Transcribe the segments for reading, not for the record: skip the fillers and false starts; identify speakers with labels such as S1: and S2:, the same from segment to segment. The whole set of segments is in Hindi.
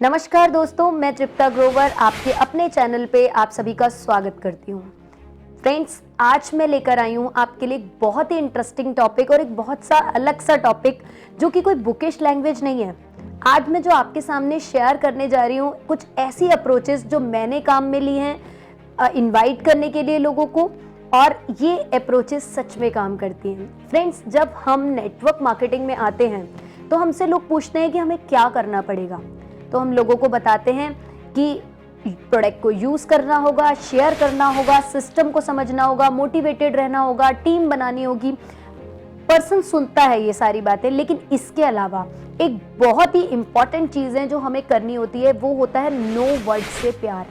S1: नमस्कार दोस्तों, मैं तृप्ता ग्रोवर आपके अपने चैनल पे आप सभी का स्वागत करती हूँ। फ्रेंड्स, आज मैं लेकर आई हूँ आपके लिए एक बहुत ही इंटरेस्टिंग टॉपिक और एक बहुत सा अलग सा टॉपिक जो कि कोई बुकिश लैंग्वेज नहीं है। आज मैं जो आपके सामने शेयर करने जा रही हूँ कुछ ऐसी अप्रोचेस जो मैंने काम में ली हैं इनवाइट करने के लिए लोगों को, और ये अप्रोचेस सच में काम करती हैं। फ्रेंड्स, जब हम नेटवर्क मार्केटिंग में आते हैं तो हमसे लोग पूछते हैं कि हमें क्या करना पड़ेगा, तो हम लोगों को बताते हैं कि प्रोडक्ट को यूज़ करना होगा, शेयर करना होगा, सिस्टम को समझना होगा, मोटिवेटेड रहना होगा, टीम बनानी होगी। पर्सन सुनता है ये सारी बातें, लेकिन इसके अलावा एक बहुत ही इंपॉर्टेंट चीज़ है जो हमें करनी होती है, वो होता है नो वर्ड से प्यार।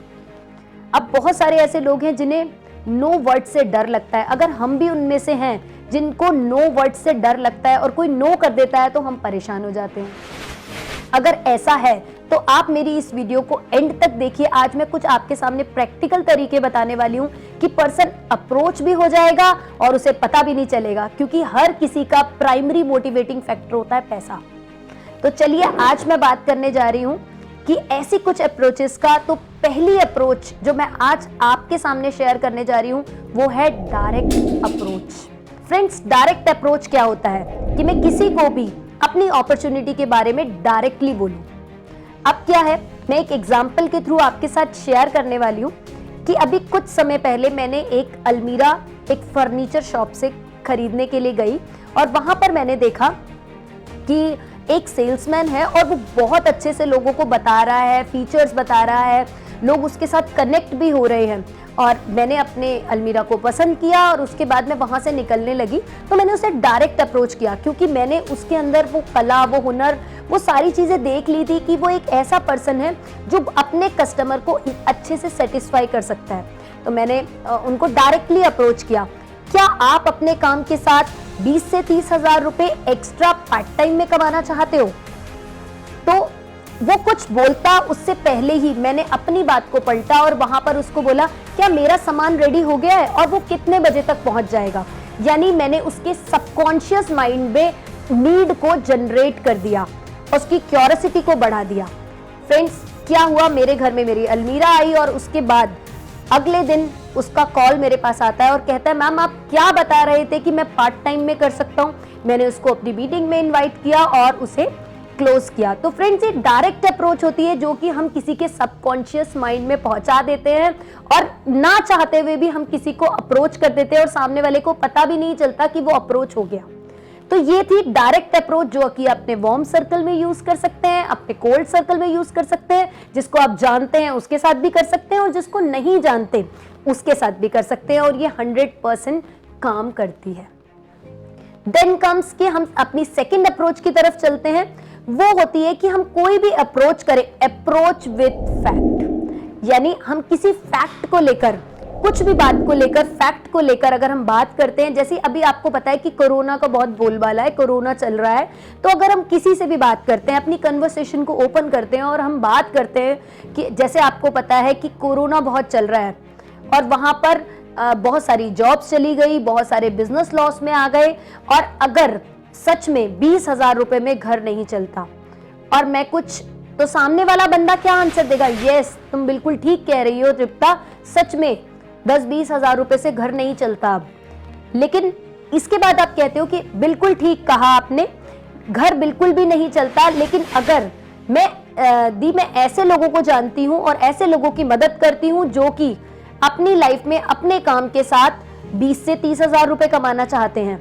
S1: अब बहुत सारे ऐसे लोग हैं जिन्हें नो वर्ड से डर लगता है। अगर हम भी उनमें से हैं जिनको नो वर्ड से डर लगता है और कोई नो कर देता है तो हम परेशान हो जाते हैं। अगर ऐसा है तो आप मेरी इस वीडियो को एंड तक देखिए। आज मैं कुछ आपके सामने प्रैक्टिकल तरीके बताने वाली हूं कि पर्सन अप्रोच भी हो जाएगा और उसे पता भी नहीं चलेगा, क्योंकि हर किसी का प्राइमरी मोटिवेटिंग फैक्टर होता है पैसा। तो चलिए, आज मैं बात करने जा रही हूं कि ऐसी कुछ अप्रोचेस का। तो पहली अप्रोच जो मैं आज आपके सामने शेयर करने जा रही हूं वो है direct approach. Friends, direct approach क्या होता है कि मैं किसी को भी अपनी अपॉर्चुनिटी के बारे में डायरेक्टली बोलूं। अब क्या है, मैं एक एग्जाम्पल के थ्रू आपके साथ शेयर करने वाली हूं कि अभी कुछ समय पहले मैंने एक अलमीरा एक फर्नीचर शॉप से खरीदने के लिए गई, और वहां पर मैंने देखा कि एक सेल्समैन है और वो बहुत अच्छे से लोगों को बता रहा है, फीचर्स बता रहा है, लोग उसके साथ कनेक्ट भी हो रहे हैं। और मैंने अपने अलमीरा को पसंद किया और उसके बाद मैं वहाँ से निकलने लगी तो मैंने उसे डायरेक्ट अप्रोच किया, क्योंकि मैंने उसके अंदर वो कला, वो हुनर, वो सारी चीज़ें देख ली थी कि वो एक ऐसा पर्सन है जो अपने कस्टमर को अच्छे से सेटिस्फाई कर सकता है। तो मैंने उनको डायरेक्टली अप्रोच किया, क्या आप अपने काम के साथ 20 से 30 हज़ार रुपये एक्स्ट्रा पार्ट टाइम में कमाना चाहते हो? तो वो कुछ बोलता उससे पहले ही मैंने अपनी बात को पलटा और वहां पर उसको बोला, क्या मेरा सामान रेडी हो गया है और वो कितने बजे तक पहुंच जाएगा? यानी मैंने उसके सबकॉन्शियस माइंड में नीड को जनरेट कर दिया, उसकी क्यूरियोसिटी को बढ़ा दिया। फ्रेंड्स, क्या हुआ, मेरे घर में मेरी अलमीरा आई और उसके बाद अगले दिन उसका कॉल मेरे पास आता है और कहता है, मैम आप क्या बता रहे थे कि मैं पार्ट टाइम में कर सकता हूँ? मैंने उसको अपनी मीटिंग में इन्वाइट किया और उसे क्लोज किया। तो फ्रेंड्स, ये डायरेक्ट अप्रोच होती है जो कि हम किसी के सबकॉन्शियस माइंड में पहुंचा देते हैं और ना चाहते हुए भी हम किसी को अप्रोच कर देते हैं और सामने वाले को पता भी नहीं चलता कि वो अप्रोच हो गया। तो ये थी डायरेक्ट अप्रोच जो कि अपने वार्म सर्कल में यूज कर सकते हैं, अपने कोल्ड सर्कल में यूज कर सकते हैं, जिसको आप जानते हैं उसके साथ भी कर सकते हैं और जिसको नहीं जानते उसके साथ भी कर सकते हैं, और ये 100% काम करती है। देन कम्स कि हम अपनी सेकंड अप्रोच की तरफ चलते हैं। वो होती है कि हम कोई भी अप्रोच करें, अप्रोच विद फैक्ट। यानी हम किसी फैक्ट को लेकर, कुछ भी बात को लेकर, फैक्ट को लेकर अगर हम बात करते हैं, जैसे अभी आपको पता है कि कोरोना का बहुत बोलबाला है, कोरोना चल रहा है, तो अगर हम किसी से भी बात करते हैं, अपनी कन्वर्सेशन को ओपन करते हैं और हम बात करते हैं कि जैसे आपको पता है कि कोरोना बहुत चल रहा है और वहां पर बहुत सारी जॉब्स चली गई, बहुत सारे बिजनेस लॉस में आ गए, और अगर सच में 20 हज़ार रुपए में घर नहीं चलता और मैं कुछ, तो सामने वाला बंदा क्या आंसर देगा? यस, तुम बिल्कुल ठीक कह रही हो तृप्ता, सच में 10-20 हज़ार रुपए से घर नहीं चलता अब। लेकिन इसके बाद आप कहते हो कि बिल्कुल ठीक कहा आपने, घर बिल्कुल भी नहीं चलता, लेकिन अगर मैं ऐसे लोगों को जानती हूँ और ऐसे लोगों की मदद करती हूँ जो कि अपनी लाइफ में अपने काम के साथ 20 से 30 हज़ार रुपए कमाना चाहते हैं।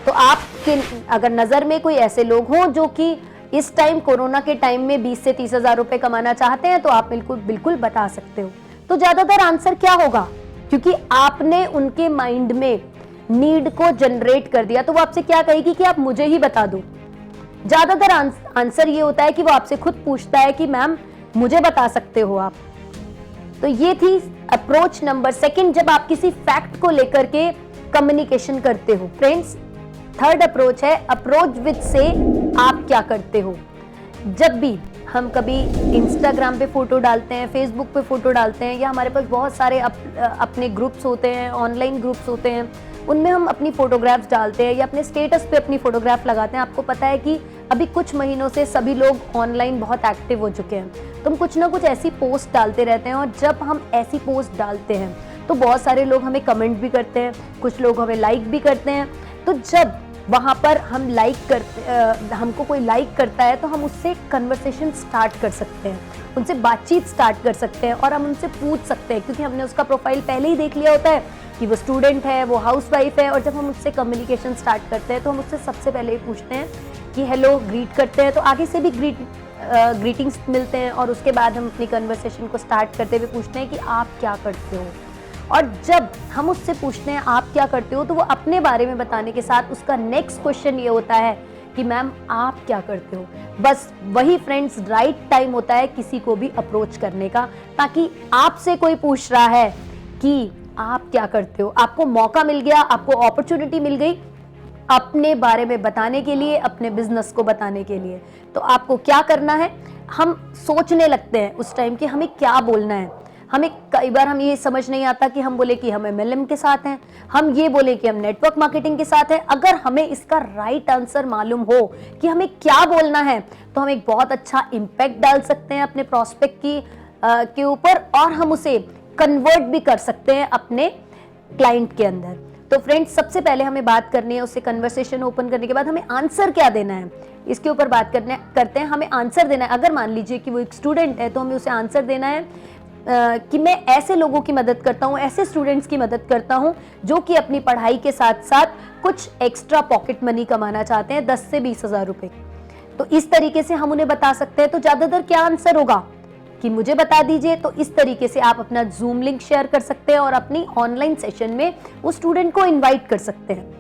S1: तो आपके अगर नजर में कोई ऐसे लोग हों जो कि इस टाइम कोरोना के टाइम में 20 से 30 हज़ार रुपए कमाना चाहते हैं, तो आप बिल्कुल बता सकते हो। तो ज्यादातर आंसर क्या होगा, क्योंकि आपने उनके माइंड में नीड को जनरेट कर दिया, तो वो आपसे क्या कहेगी कि आप मुझे ही बता दो। ज्यादातर आंसर ये होता है कि वो आपसे खुद पूछता है कि मैम मुझे बता सकते हो आप। तो ये थी अप्रोच नंबर सेकंड, जब आप किसी फैक्ट को लेकर के कम्युनिकेशन करते हो। फ्रेंड्स, थर्ड अप्रोच है अप्रोच विद से आप क्या करते हो। जब भी हम कभी इंस्टाग्राम पे फोटो डालते हैं, फेसबुक पे फोटो डालते हैं, या हमारे पास बहुत सारे अपने ग्रुप्स होते हैं, ऑनलाइन ग्रुप्स होते हैं, उनमें हम अपनी फोटोग्राफ्स डालते हैं या अपने स्टेटस पे अपनी फोटोग्राफ लगाते हैं। आपको पता है कि अभी कुछ महीनों से सभी लोग ऑनलाइन बहुत एक्टिव हो चुके हैं, तो हम कुछ ना कुछ ऐसी पोस्ट डालते रहते हैं, और जब हम ऐसी पोस्ट डालते हैं तो बहुत सारे लोग हमें कमेंट भी करते हैं, कुछ लोग हमें लाइक भी करते हैं। तो जब वहाँ पर हम हमको कोई लाइक करता है तो हम उससे कन्वर्सेशन स्टार्ट कर सकते हैं, उनसे बातचीत स्टार्ट कर सकते हैं, और हम उनसे पूछ सकते हैं, क्योंकि हमने उसका प्रोफाइल पहले ही देख लिया होता है कि वो स्टूडेंट है, वो हाउसवाइफ है। और जब हम उससे कम्युनिकेशन स्टार्ट करते हैं तो हम उससे सबसे पहले ही पूछते हैं कि हेलो, ग्रीट करते हैं, तो आगे से भी ग्रीटिंग्स मिलते हैं, और उसके बाद हम अपनी कन्वर्सेशन को स्टार्ट करते हुए पूछते हैं कि आप क्या करते हो। और जब हम उससे पूछते हैं आप क्या करते हो, तो वो अपने बारे में बताने के साथ उसका नेक्स्ट क्वेश्चन ये होता है कि मैम आप क्या करते हो। बस वही फ्रेंड्स राइट टाइम होता है किसी को भी अप्रोच करने का, ताकि आपसे कोई पूछ रहा है कि आप क्या करते हो, आपको मौका मिल गया, आपको अपॉर्चुनिटी मिल गई अपने बारे में बताने के लिए, अपने बिजनेस को बताने के लिए। तो आपको क्या करना है, हम सोचने लगते हैं उस टाइम कि हमें क्या बोलना है। हमें कई बार हम ये समझ नहीं आता कि हम बोले कि हम MLM के साथ हैं, हम ये बोले कि हम नेटवर्क मार्केटिंग के साथ हैं। अगर हमें इसका राइट आंसर मालूम हो कि हमें क्या बोलना है, तो हम एक बहुत अच्छा इम्पैक्ट डाल सकते हैं अपने प्रोस्पेक्ट के ऊपर, और हम उसे कन्वर्ट भी कर सकते हैं अपने क्लाइंट के अंदर। तो फ्रेंड्स, सबसे पहले हमें बात करनी है, उससे कन्वर्सेशन ओपन करने के बाद हमें आंसर क्या देना है, इसके ऊपर बात करते हैं। हमें आंसर देना है, अगर मान लीजिए कि वो एक स्टूडेंट है तो हमें उसे आंसर देना है कि मैं ऐसे लोगों की मदद करता हूँ, ऐसे स्टूडेंट्स की मदद करता हूँ जो कि अपनी पढ़ाई के साथ साथ कुछ एक्स्ट्रा पॉकेट मनी कमाना चाहते हैं, 10 से 20 हज़ार रुपए। तो इस तरीके से हम उन्हें बता सकते हैं। तो ज्यादातर क्या आंसर होगा कि मुझे बता दीजिए। तो इस तरीके से आप अपना जूम लिंक शेयर कर सकते हैं और अपनी ऑनलाइन सेशन में उस स्टूडेंट को इन्वाइट कर सकते हैं।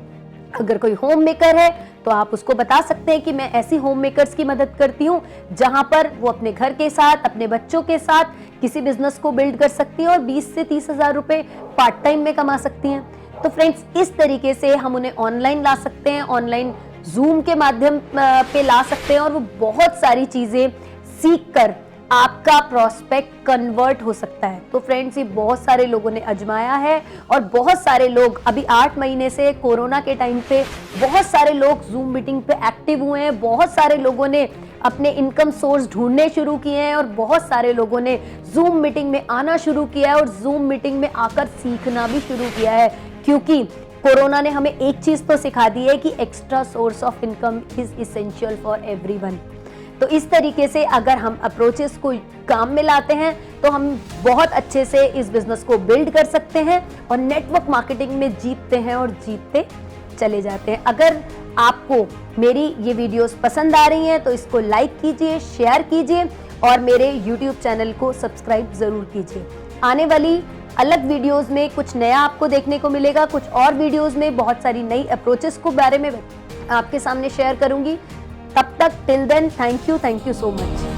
S1: अगर कोई होम मेकर है तो आप उसको बता सकते हैं कि मैं ऐसी होम मेकर्स की मदद करती हूँ जहां पर वो अपने घर के साथ, अपने बच्चों के साथ किसी बिजनेस को बिल्ड कर सकती हैं और 20 से 30 हज़ार रुपए पार्ट टाइम में कमा सकती हैं। तो फ्रेंड्स, इस तरीके से हम उन्हें ऑनलाइन ला सकते हैं, ऑनलाइन जूम के माध्यम पे ला सकते हैं, और वो बहुत सारी चीजें सीख कर आपका प्रोस्पेक्ट कन्वर्ट हो सकता है। तो फ्रेंड्स, ये बहुत सारे लोगों ने आजमाया है, और बहुत सारे लोग अभी 8 महीने से कोरोना के टाइम पे बहुत सारे लोग जूम मीटिंग पे एक्टिव हुए हैं। बहुत सारे लोगों ने अपने इनकम सोर्स ढूंढने शुरू किए हैं, और बहुत सारे लोगों ने जूम मीटिंग में आना शुरू किया है और जूम मीटिंग में आकर सीखना भी शुरू किया है, क्योंकि कोरोना ने हमें एक चीज तो सिखा दी है कि extra source of income is essential for everyone. तो इस तरीके से अगर हम अप्रोचेस को काम में लाते हैं तो हम बहुत अच्छे से इस बिजनेस को बिल्ड कर सकते हैं और नेटवर्क मार्केटिंग में जीतते हैं और जीतते चले जाते हैं। अगर आपको मेरी ये वीडियोस पसंद आ रही हैं तो इसको लाइक कीजिए, शेयर कीजिए और मेरे YouTube चैनल को सब्सक्राइब जरूर कीजिए। आने वाली अलग वीडियोस में कुछ नया आपको देखने को मिलेगा। कुछ और वीडियोस में बहुत सारी नई अप्रोचेस को बारे में आपके सामने शेयर करूंगी। तब तक till then, thank you so much.